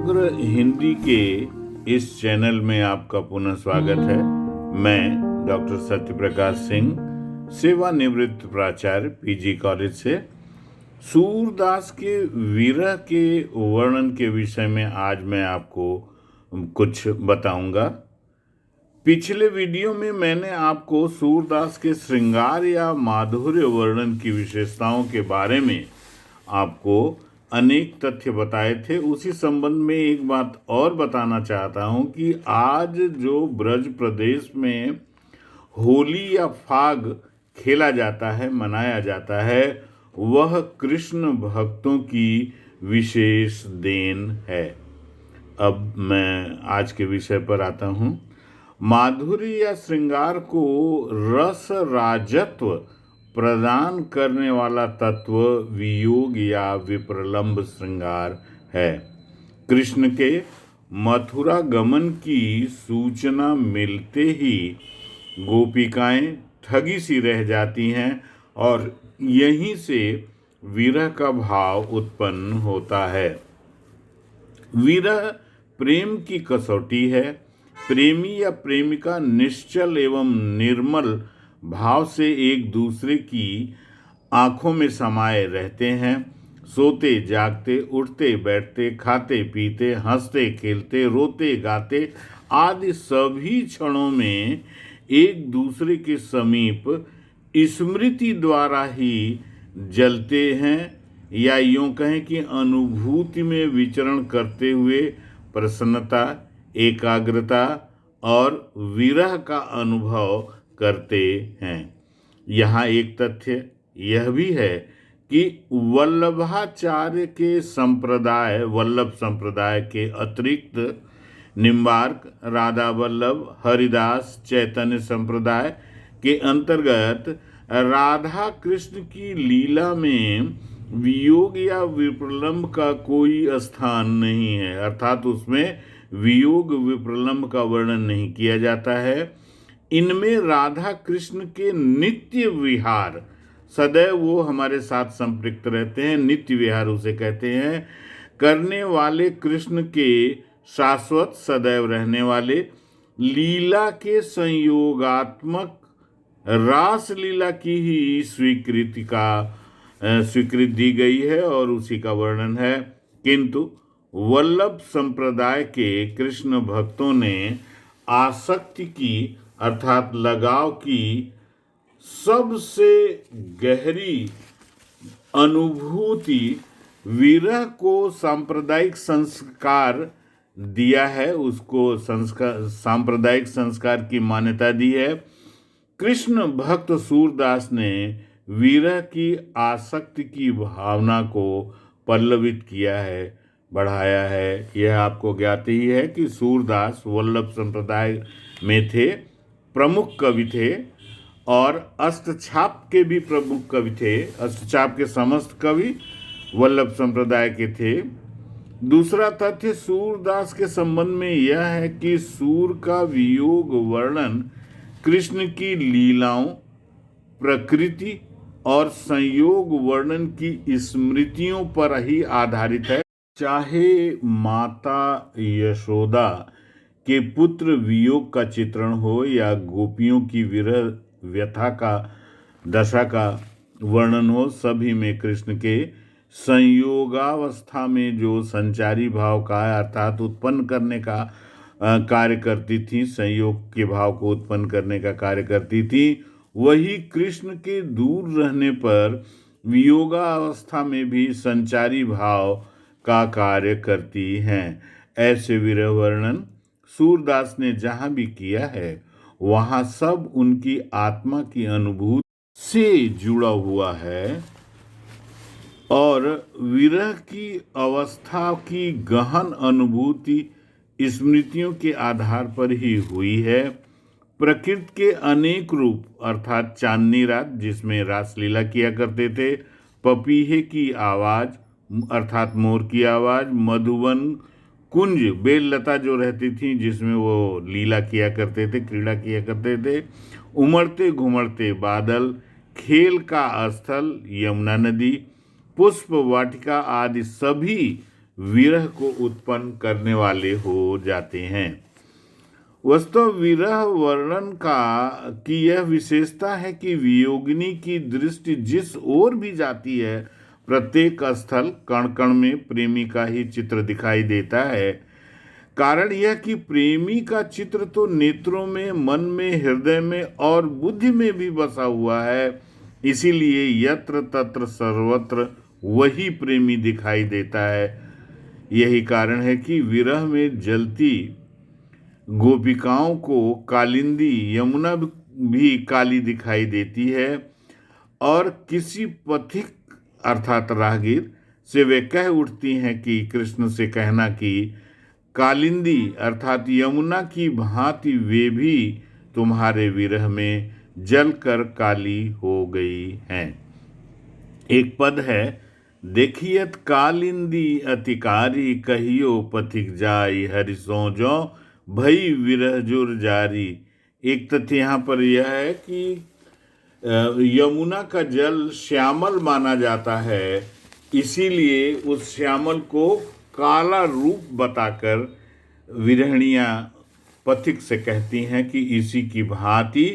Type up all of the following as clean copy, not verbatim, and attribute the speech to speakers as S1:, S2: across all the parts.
S1: समग्र हिंदी के इस चैनल में आपका पुनः स्वागत है। मैं डॉक्टर सत्यप्रकाश सिंह, सेवानिवृत्त प्राचार्य, पीजी कॉलेज से सूरदास के विरह के वर्णन के विषय में आज मैं आपको कुछ बताऊंगा। पिछले वीडियो में मैंने आपको सूरदास के श्रृंगार या माधुर्य वर्णन की विशेषताओं के बारे में आपको अनेक तथ्य बताए थे। उसी संबंध में एक बात और बताना चाहता हूं कि आज जो ब्रज प्रदेश में होली या फाग खेला जाता है, मनाया जाता है, वह कृष्ण भक्तों की विशेष देन है। अब मैं आज के विषय पर आता हूं। माधुर्य या श्रृंगार को रस राजत्व प्रदान करने वाला तत्व वियोग या विप्रलंब श्रृंगार है। कृष्ण के मथुरा गमन की सूचना मिलते ही गोपिकाएं ठगी सी रह जाती हैं और यहीं से विरह का भाव उत्पन्न होता है। विरह प्रेम की कसौटी है। प्रेमी या प्रेमिका निश्चल एवं निर्मल भाव से एक दूसरे की आंखों में समाये रहते हैं। सोते जागते, उठते बैठते, खाते पीते, हंसते खेलते, रोते गाते आदि सभी क्षणों में एक दूसरे के समीप स्मृति द्वारा ही जलते हैं, या यूं कहें कि अनुभूति में विचरण करते हुए प्रसन्नता, एकाग्रता और विरह का अनुभव करते हैं। यहाँ एक तथ्य यह भी है कि वल्लभाचार्य के संप्रदाय, वल्लभ संप्रदाय के अतिरिक्त निम्बार्क, राधा वल्लभ, हरिदास, चैतन्य संप्रदाय के अंतर्गत राधा कृष्ण की लीला में वियोग या विप्रलंब का कोई स्थान नहीं है, अर्थात उसमें वियोग विप्रलंब का वर्णन नहीं किया जाता है। इनमें राधा कृष्ण के नित्य विहार, सदैव वो हमारे साथ संपृक्त रहते हैं, नित्य विहार उसे कहते हैं, करने वाले कृष्ण के शाश्वत सदैव रहने वाले लीला के संयोगात्मक रास लीला की ही स्वीकृति दी गई है और उसी का वर्णन है। किंतु वल्लभ संप्रदाय के कृष्ण भक्तों ने आसक्ति की, अर्थात लगाव की सबसे गहरी अनुभूति विरह को सांप्रदायिक संस्कार दिया है, उसको सांप्रदायिक संस्कार की मान्यता दी है। कृष्ण भक्त सूरदास ने विरह की आसक्ति की भावना को पल्लवित किया है, बढ़ाया है। यह आपको ज्ञात ही है कि सूरदास वल्लभ संप्रदाय में थे, प्रमुख कवि थे और अष्टछाप के भी प्रमुख कवि थे। अष्टछाप के समस्त कवि वल्लभ संप्रदाय के थे। दूसरा तथ्य सूरदास के संबंध में यह है कि सूर का वियोग वर्णन कृष्ण की लीलाओं, प्रकृति और संयोग वर्णन की स्मृतियों पर ही आधारित है। चाहे माता यशोदा के पुत्र वियोग का चित्रण हो या गोपियों की विरह व्यथा का दशा का वर्णन हो, सभी में कृष्ण के संयोगावस्था में जो संचारी भाव का, अर्थात उत्पन्न करने का कार्य करती थी, संयोग के भाव को उत्पन्न करने का कार्य करती थी, वही कृष्ण के दूर रहने पर वियोगावस्था में भी संचारी भाव का कार्य करती हैं। ऐसे विरह वर्णन सूरदास ने जहाँ भी किया है, वहाँ सब उनकी आत्मा की अनुभूति से जुड़ा हुआ है और विरह की अवस्था की गहन अनुभूति स्मृतियों के आधार पर ही हुई है। प्रकृति के अनेक रूप, अर्थात चांदनी रात जिसमें रासलीला किया करते थे, पपीहे की आवाज़ अर्थात मोर की आवाज़, मधुवन कुंज, बेललता जो रहती थी जिसमें वो लीला किया करते थे, क्रीड़ा किया करते थे, उमड़ते घुमड़ते बादल, खेल का स्थल यमुना नदी, पुष्प वाटिका आदि सभी विरह को उत्पन्न करने वाले हो जाते हैं। वस्तुतः विरह वर्णन की यह विशेषता है कि वियोगिनी की दृष्टि जिस ओर भी जाती है, प्रत्येक स्थल कण कण में प्रेमी का ही चित्र दिखाई देता है। कारण यह कि प्रेमी का चित्र तो नेत्रों में, मन में, हृदय में और बुद्धि में भी बसा हुआ है। इसीलिए यत्र तत्र सर्वत्र वही प्रेमी दिखाई देता है। यही कारण है कि विरह में जलती गोपिकाओं को कालिंदी यमुना भी काली दिखाई देती है और किसी पथिक अर्थात राहगीर से वे कह उठती हैं कि कृष्ण से कहना कि कालिंदी अर्थात यमुना की भांति वे भी तुम्हारे विरह में जलकर काली हो गई हैं। एक पद है, देखियत कालिंदी अतिकारी, कहियो पथिक जाई, हरिसों जो भई विरह जुर जारी। एक तथ्य यहाँ पर यह है कि यमुना का जल श्यामल माना जाता है, इसीलिए उस श्यामल को काला रूप बताकर विरहणियाँ पथिक से कहती हैं कि इसी की भांति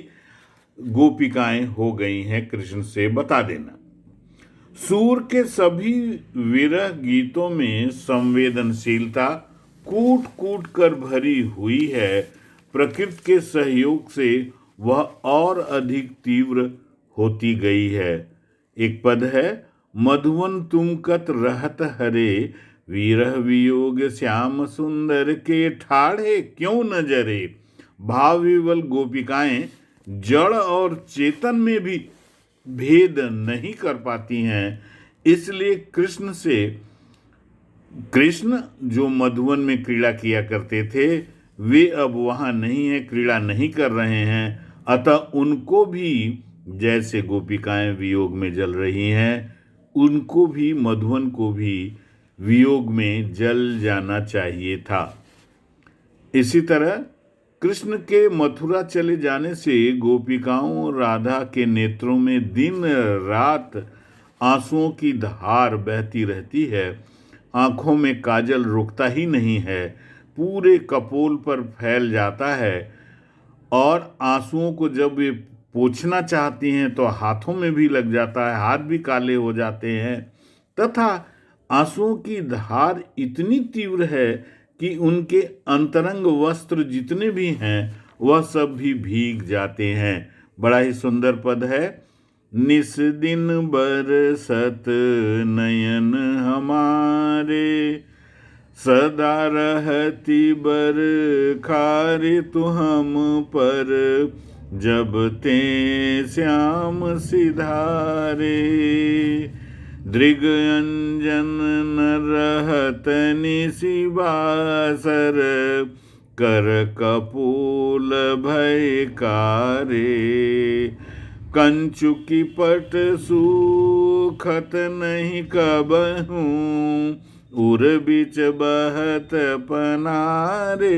S1: गोपिकाएं हो गई हैं, कृष्ण से बता देना। सूर के सभी विरह गीतों में संवेदनशीलता कूट कूट कर भरी हुई है। प्रकृति के सहयोग से वह और अधिक तीव्र होती गई है। एक पद है, मधुवन तुम कत रहत हरे, विरह वियोग श्याम सुंदर के, ठाढ़े क्यों न जरे। भाव विवल गोपिकाएं जड़ और चेतन में भी भेद नहीं कर पाती हैं। इसलिए कृष्ण जो मधुवन में क्रीड़ा किया करते थे, वे अब वहाँ नहीं है, क्रीड़ा नहीं कर रहे हैं। अतः उनको भी जैसे गोपिकाएं वियोग में जल रही हैं, उनको भी, मधुवन को भी वियोग में जल जाना चाहिए था। इसी तरह कृष्ण के मथुरा चले जाने से गोपिकाओं राधा के नेत्रों में दिन रात आंसुओं की धार बहती रहती है। आंखों में काजल रुकता ही नहीं है, पूरे कपोल पर फैल जाता है और आंसुओं को जब वे पोंछना चाहती हैं तो हाथों में भी लग जाता है, हाथ भी काले हो जाते हैं तथा आंसुओं की धार इतनी तीव्र है कि उनके अंतरंग वस्त्र जितने भी हैं वह सब भी भीग जाते हैं। बड़ा ही सुंदर पद है, निस दिन बरसत नयन हमारे, सदा रहती बर खारे तू हम पर, जब ते श्याम सिधारे। दृग अंजन न रहत निशिबासर, कर कपूल भयकारे। कंचुकी पट सूखत नहीं कबहूँ, उर बिच बहत पनारे।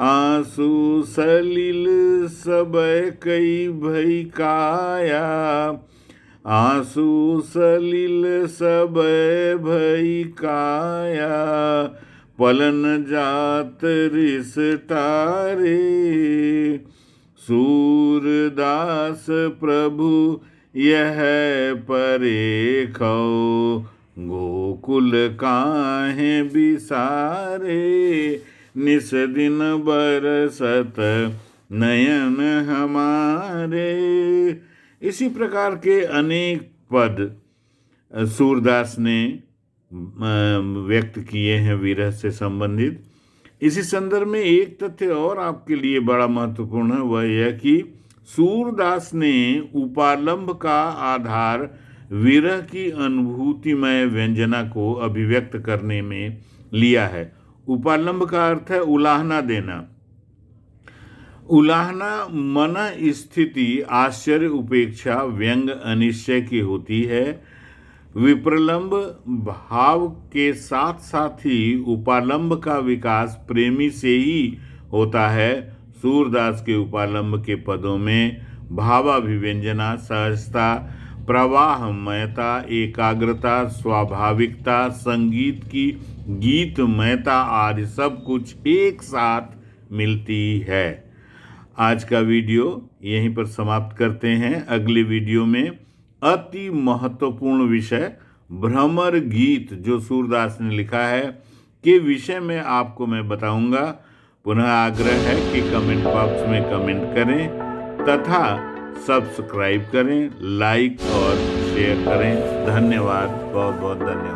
S1: आंसू सलिल सब कई भई काया, आंसू सलिल सब भई काया। पलन जात रिस टारे, सूरदास प्रभु यह परेखौ, गोकुल काहे बिसारे। निस दिन बरसत नयन हमारे। इसी प्रकार के अनेक पद सूरदास ने व्यक्त किए हैं विरह से संबंधित। इसी संदर्भ में एक तथ्य और आपके लिए बड़ा महत्वपूर्ण है, वह यह कि सूरदास ने उपालंब का आधार विरह की अनुभूतिमय व्यंजना को अभिव्यक्त करने में लिया है। उपालंब का अर्थ है उलाहना देना। उलाहना मन स्थिति आश्चर्य उपेक्षा व्यंग अनिश्चय की होती है। विप्रलंब भाव के साथ साथ ही उपालंब का विकास प्रेमी से ही होता है। सूरदास के उपालंब के पदों में भावाभिव्यंजना, सहजता, प्रवाहमयता, एकाग्रता, स्वाभाविकता, संगीत की गीतमयता आदि सब कुछ एक साथ मिलती है। आज का वीडियो यहीं पर समाप्त करते हैं। अगले वीडियो में अति महत्वपूर्ण विषय भ्रमर गीत जो सूरदास ने लिखा है के विषय में आपको मैं बताऊंगा। पुनः आग्रह है कि कमेंट बॉक्स में कमेंट करें तथा सब्सक्राइब करें, लाइक और शेयर करें। धन्यवाद, बहुत बहुत धन्यवाद।